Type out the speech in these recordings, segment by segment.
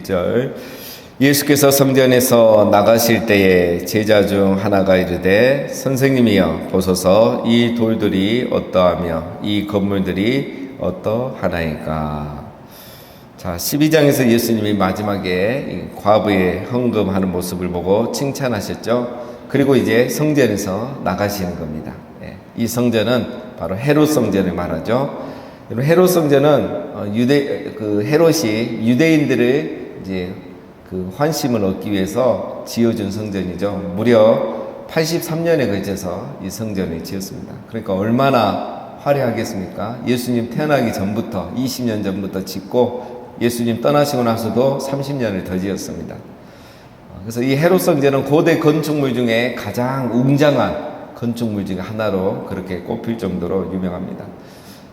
1절 예수께서 성전에서 나가실 때에 제자 중 하나가 이르되 선생님이여 보소서 이 돌들이 어떠하며 이 건물들이 어떠하나이까. 자, 12장에서 예수님이 마지막에 과부의 헌금하는 모습을 보고 칭찬하셨죠. 그리고 이제 성전에서 나가시는 겁니다. 이 성전은 바로 헤롯 성전을 말하죠. 헤롯 성전은 헤롯이 유대인들을 이제 그 환심을 얻기 위해서 지어준 성전이죠. 무려 83년에 걸쳐서 이 성전을 지었습니다. 그러니까 얼마나 화려하겠습니까? 예수님 태어나기 전부터 20년 전부터 짓고 예수님 떠나시고 나서도 30년을 더 지었습니다. 그래서 이 헤롯 성전은 고대 건축물 중에 가장 웅장한 건축물 중에 하나로 그렇게 꼽힐 정도로 유명합니다.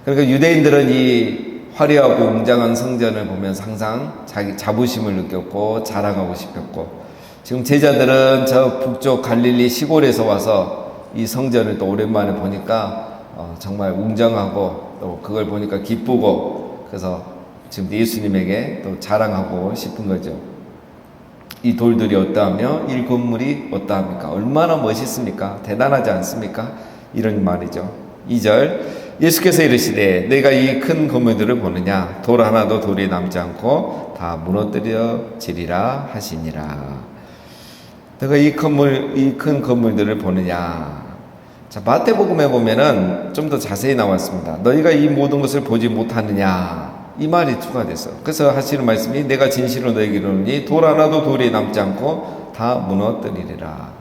그러니까 유대인들은 이 화려하고 웅장한 성전을 보면서 항상 자기 자부심을 느꼈고 자랑하고 싶었고, 지금 제자들은 저 북쪽 갈릴리 시골에서 와서 이 성전을 또 오랜만에 보니까 정말 웅장하고 또 그걸 보니까 기쁘고, 그래서 지금 예수님에게 또 자랑하고 싶은 거죠. 이 돌들이 어떠하며 이 건물이 어떠합니까? 얼마나 멋있습니까? 대단하지 않습니까? 이런 말이죠. 2절 예수께서 이르시되 내가 이 큰 건물들을 보느냐? 돌 하나도 돌이 남지 않고 다 무너뜨려지리라 하시니라. 내가 이 큰 건물들을 보느냐? 자, 마태복음에 보면은 좀 더 자세히 나왔습니다. 너희가 이 모든 것을 보지 못하느냐? 이 말이 추가됐어. 그래서 하시는 말씀이 내가 진실로 너에게 이르노니 돌 하나도 돌이 남지 않고 다 무너뜨리리라.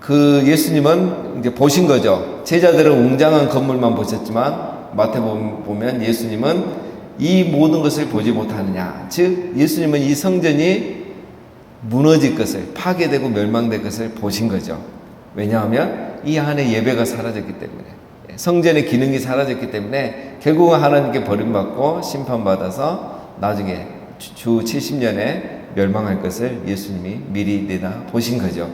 그 예수님은 이제 보신 거죠. 제자들은 웅장한 건물만 보셨지만 마태복음 보면 예수님은 이 모든 것을 보지 못하느냐. 즉 예수님은 이 성전이 무너질 것을, 파괴되고 멸망될 것을 보신 거죠. 왜냐하면 이 안에 예배가 사라졌기 때문에, 성전의 기능이 사라졌기 때문에 결국은 하나님께 버림받고 심판받아서 나중에 주 70년에 멸망할 것을 예수님이 미리 내다 보신 거죠.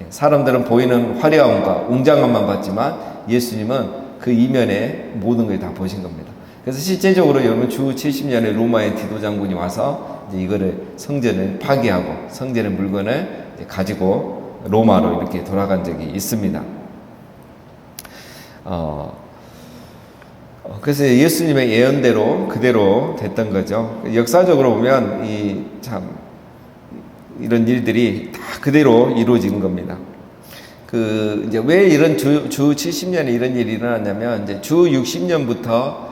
사람들은 보이는 화려함과 웅장함만 봤지만 예수님은 그 이면에 모든 걸 다 보신 겁니다. 그래서 실제적으로 여러분 주 70년에 로마의 디도 장군이 와서 이제 이거를 성전을 파괴하고 성전의 물건을 가지고 로마로 이렇게 돌아간 적이 있습니다. 그래서 예수님의 예언대로 그대로 됐던 거죠. 역사적으로 보면 이런 일들이 다 그대로 이루어진 겁니다. 이제 왜 이런 주 70년에 이런 일이 일어났냐면, 이제 주 60년부터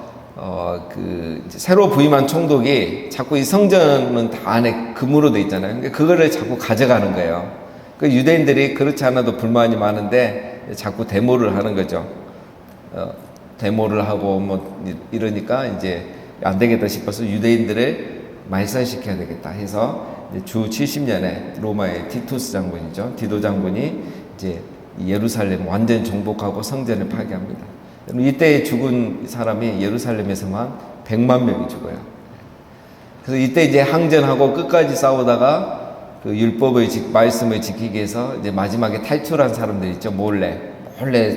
이제 새로 부임한 총독이 자꾸 이 성전은 다 안에 금으로 돼 있잖아요. 그러니까 그거를 자꾸 가져가는 거예요. 그 유대인들이 그렇지 않아도 불만이 많은데 자꾸 데모를 하는 거죠. 데모를 하고 뭐 이러니까 이제 안 되겠다 싶어서 유대인들을 말살시켜야 되겠다 해서 주 70년에 로마의 티투스 장군이죠. 디도 장군이 이제 예루살렘 완전 정복하고 성전을 파괴합니다. 이때 죽은 사람이 예루살렘에서만 100만 명이 죽어요. 그래서 이때 이제 항전하고 끝까지 싸우다가 그 율법의 말씀을 지키기 위해서 이제 마지막에 탈출한 사람들 있죠. 몰래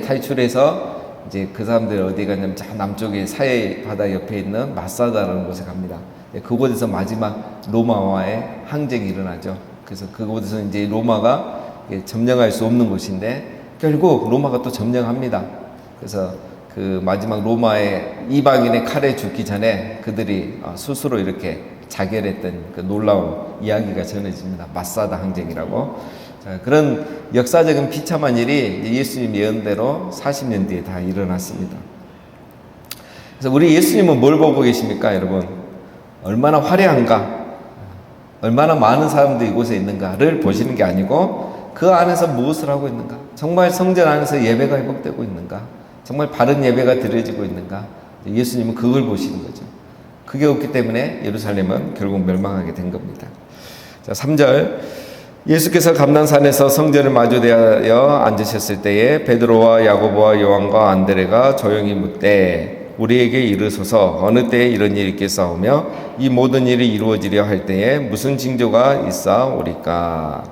탈출해서 이제 그 사람들 어디 갔냐면 저 남쪽에 사해 바다 옆에 있는 마사다라는 곳에 갑니다. 그곳에서 마지막 로마와의 항쟁이 일어나죠. 그래서 그곳에서 이제 로마가 점령할 수 없는 곳인데 결국 로마가 또 점령합니다. 그래서 그 마지막 로마의 이방인의 칼에 죽기 전에 그들이 스스로 이렇게 자결했던 그 놀라운 이야기가 전해집니다. 마사다 항쟁이라고. 자, 그런 역사적인 비참한 일이 예수님 예언대로 40년 뒤에 다 일어났습니다. 그래서 우리 예수님은 뭘 보고 계십니까, 여러분? 얼마나 화려한가, 얼마나 많은 사람들이 이곳에 있는가를 보시는 게 아니고 그 안에서 무엇을 하고 있는가, 정말 성전 안에서 예배가 회복되고 있는가, 정말 바른 예배가 드려지고 있는가, 예수님은 그걸 보시는 거죠. 그게 없기 때문에 예루살렘은 결국 멸망하게 된 겁니다. 자, 3절 예수께서 감난산에서 성전을 마주대하여 앉으셨을 때에 베드로와 야고보와 요한과 안드레가 조용히 묻되 우리에게 이르소서 어느 때에 이런 일이 있겠사오며 이 모든 일이 이루어지려 할 때에 무슨 징조가 있사오리까.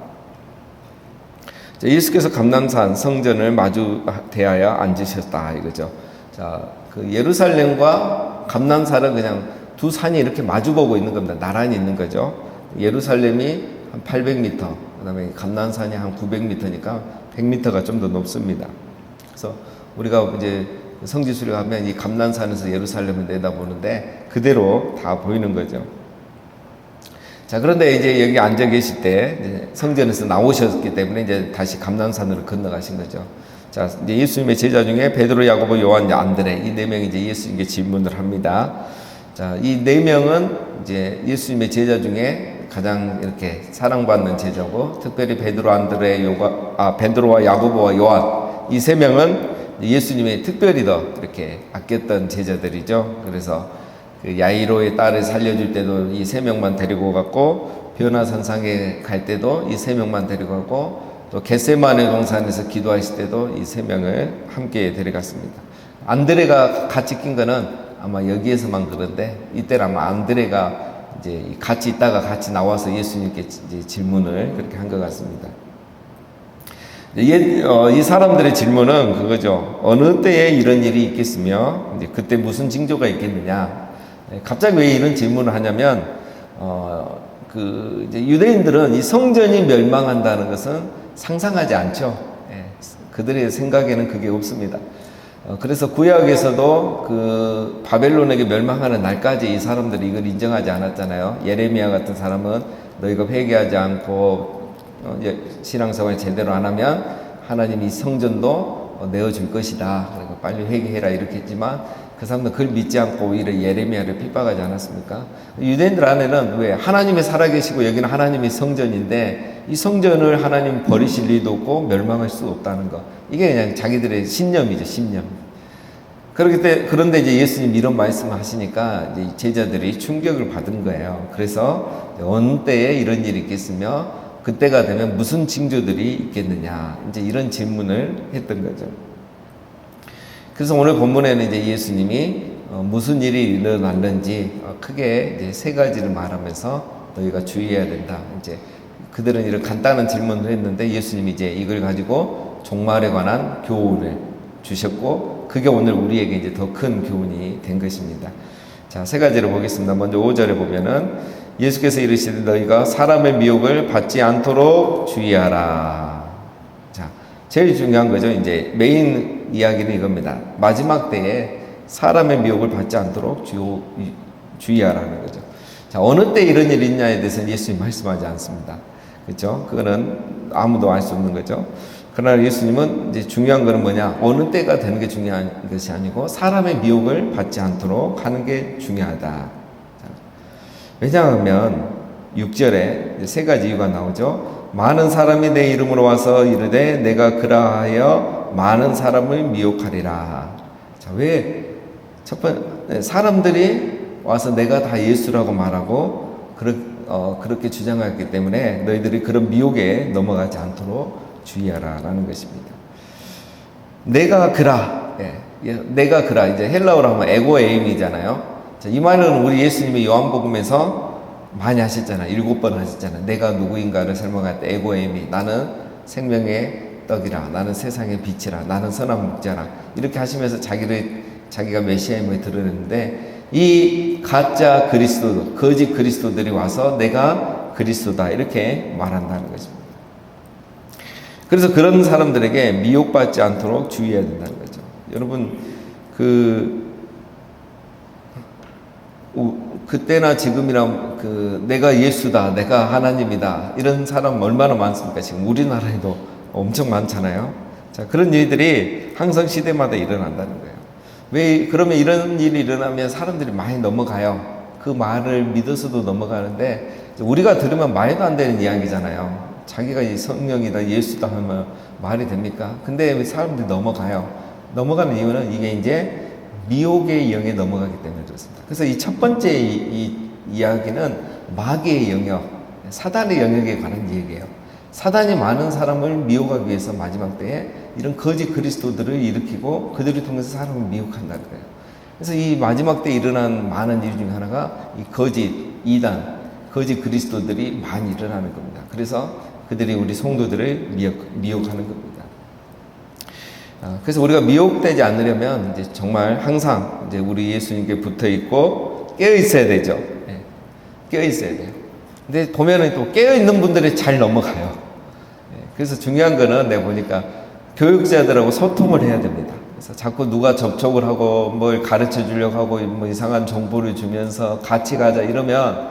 예수께서 감난산 성전을 마주대하여 앉으셨다 이거죠. 자, 그 예루살렘과 감난산은 그냥 두 산이 이렇게 마주보고 있는 겁니다. 나란히 있는 거죠. 예루살렘이 한 800m, 그다음에 감난산이 한 900m니까 100m가 좀 더 높습니다. 그래서 우리가 이제 성지 수련하면 이 감난산에서 예루살렘을 내다보는데 그대로 다 보이는 거죠. 자, 그런데 이제 여기 앉아 계실 때 이제 성전에서 나오셨기 때문에 이제 다시 감난산으로 건너가신 거죠. 자, 이제 예수님의 제자 중에 베드로, 야고보, 요한, 안드레 이 네 명이 이제 예수님께 질문을 합니다. 자, 이 네 명은 이제 예수님의 제자 중에 가장 이렇게 사랑받는 제자고, 특별히 베드로, 안드레, 베드로와 야고보와 요한 이 세 명은 예수님이 특별히 더 이렇게 아꼈던 제자들이죠. 그래서 그 야이로의 딸을 살려줄 때도 이 세 명만 데리고 갔고, 변화산상에 갈 때도 이 세 명만 데리고 갔고, 또 겟세마네 동산에서 기도하실 때도 이 세 명을 함께 데려갔습니다. 안드레가 같이 낀 거는 아마 여기에서만 그런데, 이때는 아마 안드레가 이제 같이 있다가 같이 나와서 예수님께 이제 질문을 그렇게 한 것 같습니다. 이 사람들의 질문은 그거죠. 어느 때에 이런 일이 있겠으며, 이제 그때 무슨 징조가 있겠느냐. 갑자기 왜 이런 질문을 하냐면, 이제 유대인들은 이 성전이 멸망한다는 것은 상상하지 않죠. 그들의 생각에는 그게 없습니다. 그래서 구약에서도 그 바벨론에게 멸망하는 날까지 이 사람들이 이걸 인정하지 않았잖아요. 예레미야 같은 사람은 너희가 회개하지 않고 신앙생활 제대로 안 하면 하나님이 성전도 내어줄 것이다. 그러니까 빨리 회개해라 이렇게 했지만 그 사람들은 그걸 믿지 않고 오히려 예레미야를 핍박하지 않았습니까? 유대인들 안에는 왜 하나님이 살아계시고 여기는 하나님의 성전인데 이 성전을 하나님 버리실 리도 없고 멸망할 수 없다는 거, 이게 그냥 자기들의 신념이죠. 신념. 그런데 이제 예수님 이런 말씀을 하시니까 이제 제자들이 충격을 받은 거예요. 그래서 어느 때에 이런 일이 있겠으며 그때가 되면 무슨 징조들이 있겠느냐, 이제 이런 질문을 했던 거죠. 그래서 오늘 본문에는 이제 예수님이 무슨 일이 일어났는지 크게 이제 세 가지를 말하면서 너희가 주의해야 된다. 이제 그들은 이런 간단한 질문을 했는데 예수님이 이제 이걸 가지고 종말에 관한 교훈을 주셨고, 그게 오늘 우리에게 이제 더 큰 교훈이 된 것입니다. 자, 세 가지를 보겠습니다. 먼저 5절에 보면은 예수께서 이르시되 너희가 사람의 미혹을 받지 않도록 주의하라. 자, 제일 중요한 거죠. 이제 메인 이야기는 이겁니다. 마지막 때에 사람의 미혹을 받지 않도록 주의하라는 거죠. 자, 어느 때 이런 일이 있냐에 대해서는 예수님 말씀하지 않습니다. 그렇죠? 그거는 아무도 알 수 없는 거죠. 그러나 예수님은 이제 중요한 거는 뭐냐? 어느 때가 되는 게 중요한 것이 아니고 사람의 미혹을 받지 않도록 하는 게 중요하다. 왜냐하면 6절에 세 가지 이유가 나오죠. 많은 사람이 내 이름으로 와서 이르되 내가 그라하여 많은 사람을 미혹하리라. 자, 왜 첫 번째 사람들이 와서 내가 다 예수라고 말하고 그렇게 주장하기 때문에 너희들이 그런 미혹에 넘어가지 않도록 주의하라라는 것입니다. 내가 그라, 내가 그라, 이제 헬라어로 하면 에고에임이잖아요. 자, 이 말은 우리 예수님이 요한복음에서 많이 하셨잖아요. 7번 하셨잖아요. 내가 누구인가를 설명할 때 에고에임이, 나는 생명의 떡이라, 나는 세상의 빛이라, 나는 선한 목자라, 이렇게 하시면서 자기가 메시아임을 드러냈는데, 이 가짜 그리스도, 거짓 그리스도들이 와서 내가 그리스도다 이렇게 말한다는 것입니다. 그래서 그런 사람들에게 미혹받지 않도록 주의해야 된다는 거죠. 여러분, 그때나 지금이나 내가 예수다, 내가 하나님이다, 이런 사람 얼마나 많습니까? 지금 우리나라에도 엄청 많잖아요. 자, 그런 일들이 항상 시대마다 일어난다는 거예요. 그러면 이런 일이 일어나면 사람들이 많이 넘어가요. 그 말을 믿어서도 넘어가는데, 우리가 들으면 말도 안 되는 이야기잖아요. 자기가 이 성령이다, 예수다 하면 말이 됩니까? 근데 왜 사람들이 넘어가요? 넘어가는 이유는 이게 이제 미혹의 영에 넘어가기 때문에 그렇습니다. 그래서 이 첫 번째 이 이야기는 마귀의 영역, 사단의 영역에 관한 얘기예요. 사단이 많은 사람을 미혹하기 위해서 마지막 때에 이런 거짓 그리스도들을 일으키고 그들을 통해서 사람을 미혹한다는 거예요. 그래서 이 마지막 때 일어난 많은 일 중에 하나가 이 거짓 이단, 거짓 그리스도들이 많이 일어나는 겁니다. 그래서 그들이 우리 성도들을 미혹하는 겁니다. 그래서 우리가 미혹되지 않으려면 이제 정말 항상 이제 우리 예수님께 붙어 있고 깨어 있어야 되죠. 예. 깨어 있어야 돼요. 근데 보면은 또 깨어 있는 분들이 잘 넘어가요. 예. 그래서 중요한 거는 내가 보니까 교육자들하고 소통을 해야 됩니다. 그래서 자꾸 누가 접촉을 하고 뭘 가르쳐 주려고 하고 뭐 이상한 정보를 주면서 같이 가자 이러면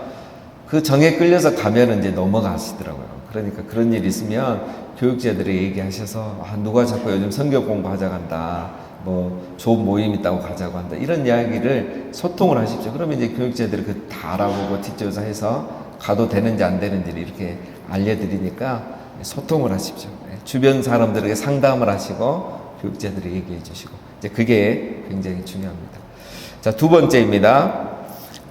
그 정에 끌려서 가면은 이제 넘어가시더라고요. 그러니까 그런 일 있으면 교육자들이 얘기하셔서 누가 자꾸 요즘 성경 공부하자 간다. 뭐 좋은 모임 있다고 가자고 한다. 이런 이야기를 소통을 하십시오. 그러면 이제 교육자들이 그 다 알아보고 뒷조사해서 가도 되는지 안 되는지를 이렇게 알려드리니까 소통을 하십시오. 주변 사람들에게 상담을 하시고 교육자들이 얘기해 주시고 이제 그게 굉장히 중요합니다. 자, 두 번째입니다.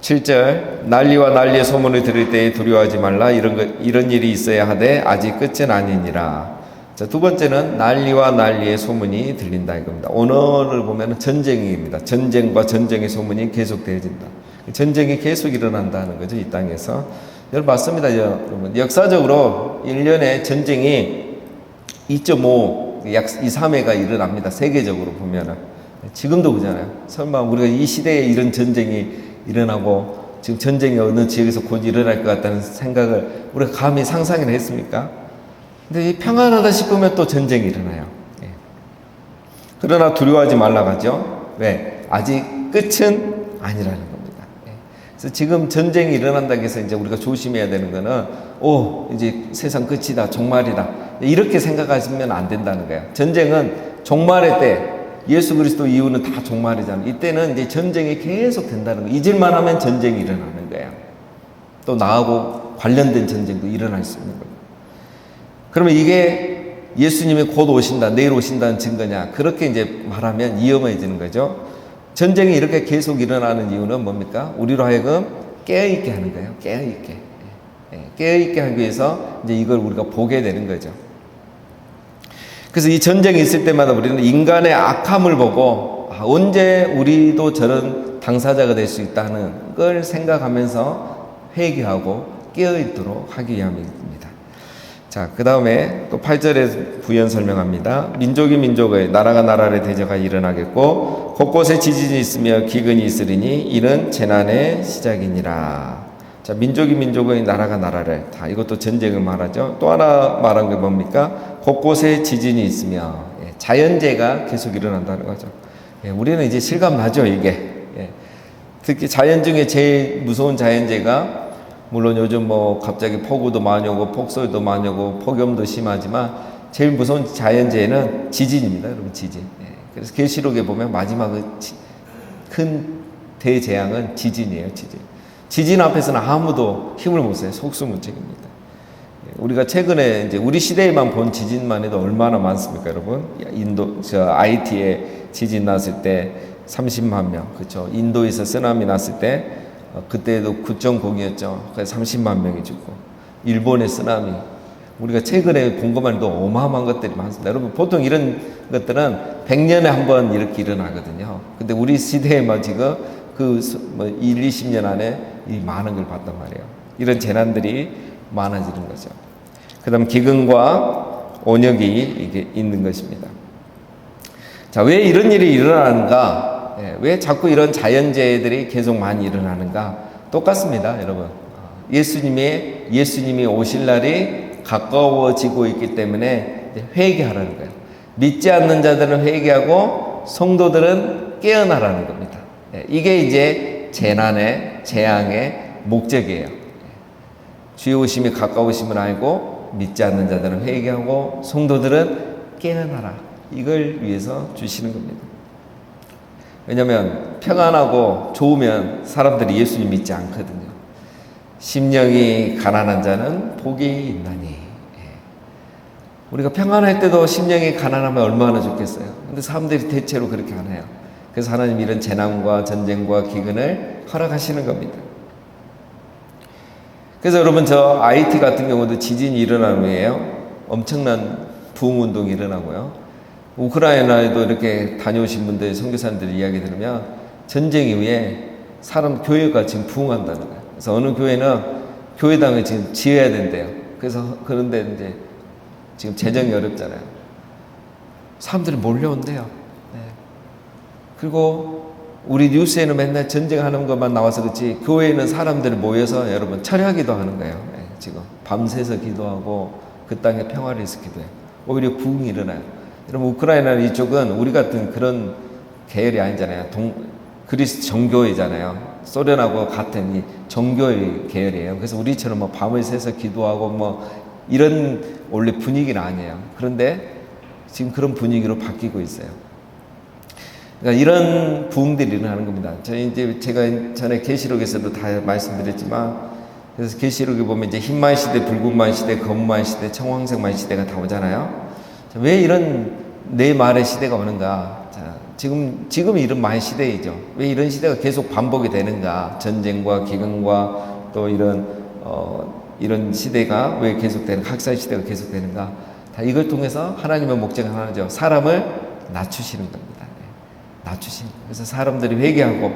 7절 난리와 난리의 소문을 들을 때에 두려워하지 말라. 이런 일이 있어야 하되 아직 끝은 아니니라. 자, 두 번째는 난리와 난리의 소문이 들린다 이겁니다. 오늘을 보면 전쟁입니다. 전쟁과 전쟁의 소문이 계속되어진다. 전쟁이 계속 일어난다는 거죠, 이 땅에서. 여러분 맞습니다. 여러분 역사적으로 1년에 전쟁이 2.5 약 2, 3회가 일어납니다. 세계적으로 보면은. 지금도 그잖아요. 설마 우리가 이 시대에 이런 전쟁이 일어나고 지금 전쟁이 어느 지역에서 곧 일어날 것 같다는 생각을 우리가 감히 상상이나 했습니까? 근데 평안하다 싶으면 또 전쟁이 일어나요. 예. 그러나 두려워하지 말라고 하죠. 왜? 아직 끝은 아니라는 겁니다. 예. 그래서 지금 전쟁이 일어난다고 해서 이제 우리가 조심해야 되는 거는 이제 세상 끝이다, 종말이다. 이렇게 생각하시면 안 된다는 거예요. 전쟁은 종말의 때 예수 그리스도 이후는 다 종말이잖아요. 이때는 이제 전쟁이 계속 된다는 거예요. 잊을만 하면 전쟁이 일어나는 거예요. 또 나하고 관련된 전쟁도 일어날 수 있는 거예요. 그러면 이게 예수님이 곧 오신다, 내일 오신다는 증거냐? 그렇게 이제 말하면 위험해지는 거죠. 전쟁이 이렇게 계속 일어나는 이유는 뭡니까? 우리로 하여금 깨어있게 하는 거예요. 깨어있게. 깨어있게 하기 위해서 이제 이걸 우리가 보게 되는 거죠. 그래서 이 전쟁이 있을 때마다 우리는 인간의 악함을 보고 언제 우리도 저런 당사자가 될 수 있다는 걸 생각하면서 회개하고 깨어있도록 하기 위함입니다. 자, 그 다음에 또 8절에 부연 설명합니다. 민족이 민족의, 나라가 나라를 대적하여 일어나겠고 곳곳에 지진이 있으며 기근이 있으리니 이는 재난의 시작이니라. 자, 민족이 민족의, 나라가 나라를, 다 이것도 전쟁을 말하죠. 또 하나 말한 게 뭡니까? 곳곳에 지진이 있으며, 자연재해가 계속 일어난다는 거죠. 우리는 이제 실감 나죠, 이게. 특히 자연 중에 제일 무서운 자연재해가, 물론 요즘 뭐 갑자기 폭우도 많이 오고 폭설도 많이 오고 폭염도 심하지만 제일 무서운 자연재해는 지진입니다, 여러분. 지진. 그래서 계시록에 보면 마지막 큰 대재앙은 지진이에요. 지진 앞에서는 아무도 힘을 못 써요. 속수무책입니다. 우리가 최근에 이제 우리 시대에만 본 지진만 해도 얼마나 많습니까, 여러분? IT에 지진 났을 때 30만 명, 그렇죠? 인도에서 쓰나미 났을 때 그때도 9.0이었죠. 그래서 30만 명이 죽고, 일본의 쓰나미, 우리가 최근에 본 것만 해도 어마어마한 것들이 많습니다. 여러분, 보통 이런 것들은 100년에 한 번 이렇게 일어나거든요. 근데 우리 시대에만 지금 1, 20년 안에 이 많은 걸 봤단 말이에요. 이런 재난들이 많아지는 거죠. 그 다음 기근과 온역이 이게 있는 것입니다. 자, 왜 이런 일이 일어나는가? 왜 자꾸 이런 자연재해들이 계속 많이 일어나는가? 똑같습니다, 여러분. 예수님이 오실 날이 가까워지고 있기 때문에 회개하라는 거예요. 믿지 않는 자들은 회개하고 성도들은 깨어나라는 겁니다. 이게 이제 재앙의 목적이에요. 주의 오심이 가까우심을 알고 믿지 않는 자들은 회개하고 성도들은 깨어나라. 이걸 위해서 주시는 겁니다. 왜냐하면 평안하고 좋으면 사람들이 예수님 믿지 않거든요. 심령이 가난한 자는 복이 있나니. 우리가 평안할 때도 심령이 가난하면 얼마나 좋겠어요. 근데 사람들이 대체로 그렇게 안 해요. 그래서 하나님 이런 재난과 전쟁과 기근을 허락하시는 겁니다. 그래서 여러분, 저 IT 같은 경우도 지진이 일어나는 후에요, 엄청난 부흥운동이 일어나고요. 우크라이나에도 이렇게 다녀오신 분들, 선교사님들 이야기 들으면 전쟁 이후에 교회가 지금 부흥한다는 거예요. 그래서 어느 교회는 교회당을 지금 지어야 된대요. 그래서 그런데 이제 지금 재정이 어렵잖아요. 사람들이 몰려온대요. 그리고 우리 뉴스에는 맨날 전쟁하는 것만 나와서 그렇지 교회에는 사람들이 모여서 여러분 철야기도 하는 거예요. 지금 밤새서 기도하고 그 땅에 평화를 위해서 기도해요. 오히려 부흥이 일어나요. 여러분 우크라이나는 이쪽은 우리 같은 그런 계열이 아니잖아요. 그리스 정교회잖아요. 소련하고 같은 이 정교회 계열이에요. 그래서 우리처럼 뭐 밤을 새서 기도하고 뭐 이런 원래 분위기는 아니에요. 그런데 지금 그런 분위기로 바뀌고 있어요. 그러니까 이런 부흥들이 일어나는 겁니다. 제가 전에 계시록에서도 다 말씀드렸지만, 그래서 계시록에 보면 이제 흰만 시대, 붉은만 시대, 검은만 시대, 청황색만 시대가 다 오잖아요. 왜 이런 네 말의 시대가 오는가? 자, 지금 이런 말 시대이죠. 왜 이런 시대가 계속 반복이 되는가? 전쟁과 기근과 또 이런 시대가 왜 계속되는, 학살 시대가 계속되는가? 다 이걸 통해서 하나님의 목적은 하나죠. 사람을 낮추시는 겁니다. 낮추시는. 그래서 사람들이 회개하고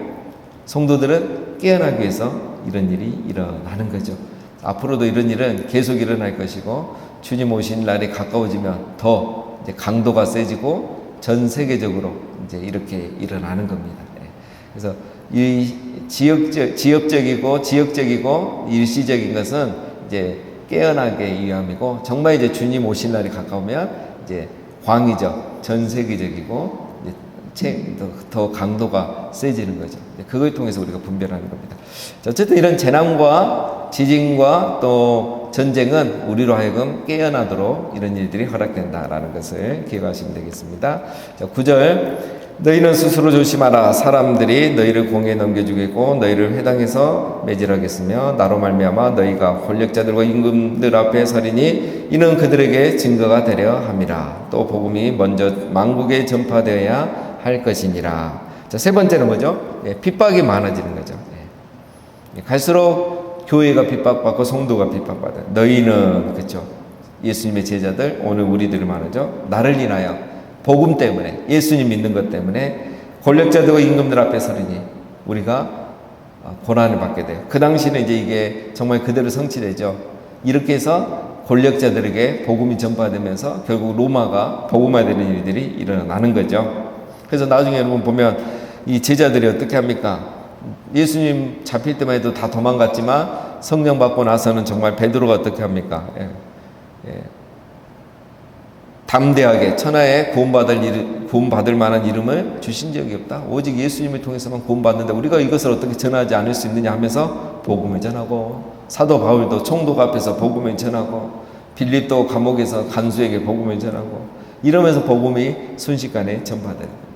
성도들은 깨어나기 위해서 이런 일이 일어나는 거죠. 앞으로도 이런 일은 계속 일어날 것이고 주님 오신 날이 가까워지면 더 이제 강도가 세지고 전 세계적으로 이제 이렇게 일어나는 겁니다. 그래서 이 지역적이고 일시적인 것은 이제 깨어나게 위함이고, 정말 이제 주님 오실 날이 가까우면 이제 광의적, 전 세계적이고 더 강도가 세지는 거죠. 그걸 통해서 우리가 분별하는 겁니다. 어쨌든 이런 재난과 지진과 또 전쟁은 우리로 하여금 깨어나도록 이런 일들이 허락된다라는 것을 기억하시면 되겠습니다. 9절, 너희는 스스로 조심하라. 사람들이 너희를 공에 넘겨주겠고 너희를 회당에서 매질하겠으며 나로 말미암아 너희가 권력자들과 임금들 앞에 서리니 이는 그들에게 증거가 되려 함이라. 또 복음이 먼저 만국에 전파되어야 할 것이니라. 자, 세 번째는 뭐죠? 핍박이 많아지는 거죠. 갈수록 교회가 핍박받고 성도가 핍박받아요. 너희는, 그렇죠, 예수님의 제자들, 오늘 우리들이 말하죠. 나를 인하여 복음 때문에, 예수님 믿는 것 때문에 권력자들과 임금들 앞에 서리니 우리가 고난을 받게 돼요. 그 당시는 이제 이게 정말 그대로 성취되죠. 이렇게 해서 권력자들에게 복음이 전파되면서 결국 로마가 복음화되는 일들이 일어나는 거죠. 그래서 나중에 여러분 보면 이 제자들이 어떻게 합니까? 예수님 잡힐 때만 해도 다 도망갔지만 성령 받고 나서는 정말 베드로가 어떻게 합니까? 담대하게 천하에 구원받을 만한 이름을 주신 적이 없다. 오직 예수님을 통해서만 구원받는다. 우리가 이것을 어떻게 전하지 않을 수 있느냐 하면서 복음을 전하고, 사도 바울도 총독 앞에서 복음을 전하고, 빌립도 감옥에서 간수에게 복음을 전하고, 이러면서 복음이 순식간에 전파되는 겁니다.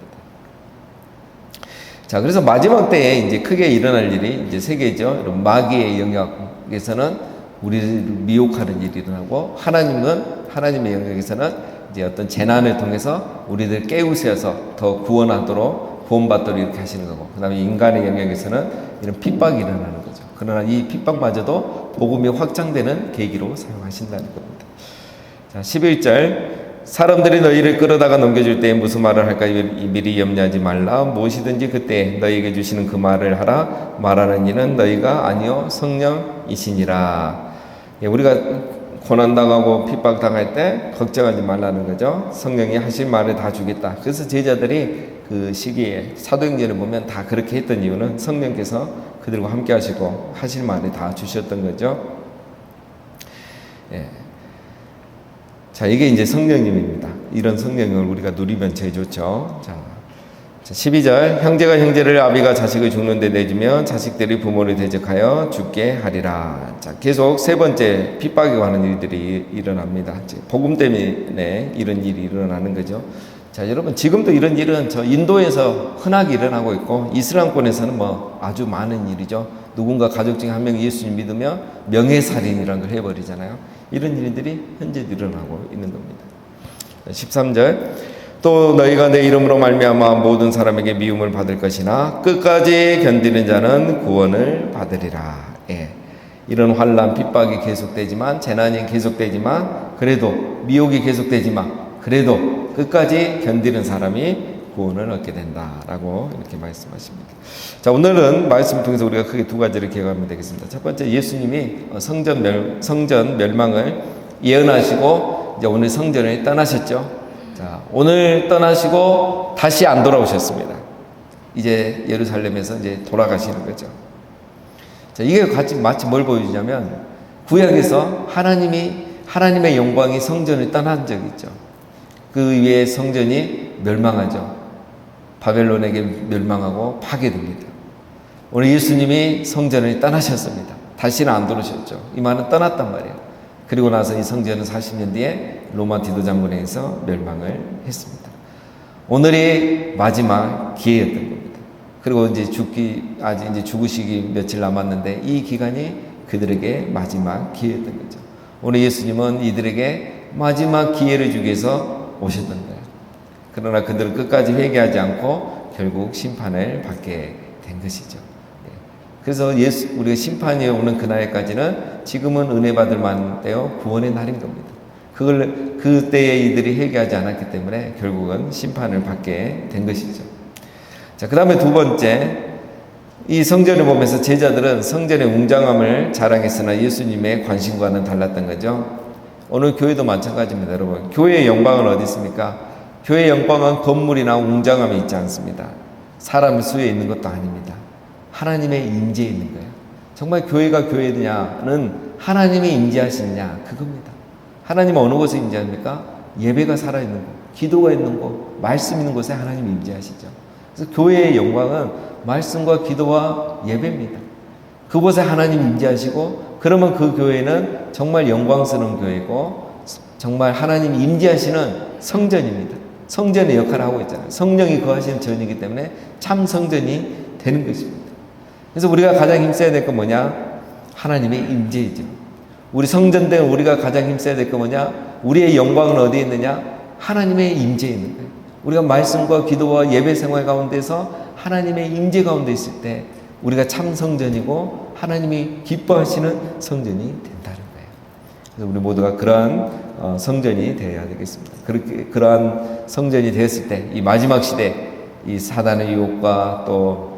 자, 그래서 마지막 때에 이제 크게 일어날 일이 이제 세 개죠. 마귀의 영역에서는 우리를 미혹하는 일이 일어나고, 하나님의 영역에서는 이제 어떤 재난을 통해서 우리들 깨우셔서 더 구원받도록 이렇게 하시는 거고, 그 다음에 인간의 영역에서는 이런 핍박이 일어나는 거죠. 그러나 이 핍박마저도 복음이 확장되는 계기로 사용하신다는 겁니다. 자, 11절. 사람들이 너희를 끌어다가 넘겨줄 때에 무슨 말을 할까 미리 염려하지 말라. 무엇이든지 그때 너희에게 주시는 그 말을 하라. 말하는 이는 너희가 아니요 성령이시니라. 우리가 고난당하고 핍박당할 때 걱정하지 말라는 거죠. 성령이 하실 말을 다 주겠다. 그래서 제자들이 그 시기에 사도행전을 보면 다 그렇게 했던 이유는 성령께서 그들과 함께 하시고 하실 말을 다 주셨던 거죠. 자, 이게 이제 성령님입니다. 이런 성령을 우리가 누리면 제일 좋죠. 자, 12절. 형제가 형제를, 아비가 자식을 죽는데 내주면 자식들이 부모를 대적하여 죽게 하리라. 자, 계속 세 번째 핍박이 가는 일들이 일어납니다. 복음 때문에 이런 일이 일어나는 거죠. 자, 여러분, 지금도 이런 일은 저 인도에서 흔하게 일어나고 있고, 이슬람권에서는 뭐 아주 많은 일이죠. 누군가 가족 중에 한 명이 예수님 믿으면 명예살인이라는 걸 해버리잖아요. 이런 일들이 현재도 일어나고 있는 겁니다. 13절. 또 너희가 내 이름으로 말미암아 모든 사람에게 미움을 받을 것이나 끝까지 견디는 자는 구원을 받으리라. 이런 환난, 핍박이 계속되지만, 재난이 계속되지만, 그래도 미혹이 계속되지만, 그래도 끝까지 견디는 사람이 구원을 얻게 된다라고 이렇게 말씀하십니다. 자, 오늘은 말씀을 통해서 우리가 크게 두 가지를 기억하면 되겠습니다. 첫 번째, 예수님이 성전 멸망을 예언하시고 이제 오늘 성전을 떠나셨죠. 자, 오늘 떠나시고 다시 안 돌아오셨습니다. 이제 예루살렘에서 이제 돌아가시는 거죠. 자, 이게 마치 뭘 보여주냐면 구약에서 하나님의 영광이 성전을 떠난 적이 있죠. 그 위에 성전이 멸망하죠. 바벨론에게 멸망하고 파괴됩니다. 오늘 예수님이 성전을 떠나셨습니다. 다시는 안 들어오셨죠. 이 말은 떠났단 말이에요. 그리고 나서 이 성전은 40년 뒤에 로마 디도 장군에 의해서 멸망을 했습니다. 오늘이 마지막 기회였던 겁니다. 그리고 이제 아직 이제 죽으시기 며칠 남았는데 이 기간이 그들에게 마지막 기회였던 거죠. 오늘 예수님은 이들에게 마지막 기회를 주기 위해서 오셨던 거예요. 그러나 그들은 끝까지 회개하지 않고 결국 심판을 받게 된 것이죠. 그래서 우리가 심판이 오는 그날까지는 지금은 은혜 받을 만때요 구원의 날인 겁니다. 그때에 이들이 회개하지 않았기 때문에 결국은 심판을 받게 된 것이죠. 자, 그 다음에 두 번째, 이 성전을 보면서 제자들은 성전의 웅장함을 자랑했으나 예수님의 관심과는 달랐던 거죠. 오늘 교회도 마찬가지입니다, 여러분. 교회의 영광은 어디 있습니까? 교회의 영광은 건물이나 웅장함이 있지 않습니다. 사람의 수에 있는 것도 아닙니다. 하나님의 임재에 있는 거예요. 정말 교회가 교회냐는 하나님의 임재하시느냐, 그겁니다. 하나님은 어느 곳에 임재합니까? 예배가 살아있는 곳, 기도가 있는 곳, 말씀 있는 곳에 하나님이 임재하시죠. 그래서 교회의 영광은 말씀과 기도와 예배입니다. 그곳에 하나님 임재하시고, 그러면 그 교회는 정말 영광스러운 교회고 정말 하나님 임재하시는 성전입니다. 성전의 역할을 하고 있잖아요. 성령이 거하시는 전이기 때문에 참 성전이 되는 것입니다. 그래서 우리가 가장 힘써야 될 건 뭐냐? 하나님의 임재이죠. 우리 성전된 우리가 가장 힘써야 될 건 뭐냐? 우리의 영광은 어디에 있느냐? 하나님의 임재에 있는 거예요. 우리가 말씀과 기도와 예배 생활 가운데서 하나님의 임재 가운데 있을 때 우리가 참 성전이고 하나님이 기뻐하시는 성전이 된다는 거예요. 그래서 우리 모두가 그러한 성전이 되어야 되겠습니다. 그러한 성전이 되었을 때 이 마지막 시대, 이 사단의 유혹과 또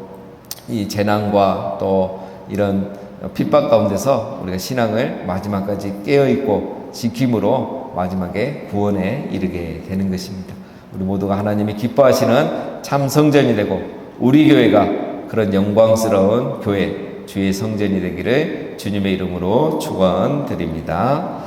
이 재난과 또 이런 핍박 가운데서 우리가 신앙을 마지막까지 깨어있고 지킴으로 마지막에 구원에 이르게 되는 것입니다. 우리 모두가 하나님이 기뻐하시는 참 성전이 되고 우리 교회가 그런 영광스러운 교회, 주의 성전이 되기를 주님의 이름으로 축원드립니다.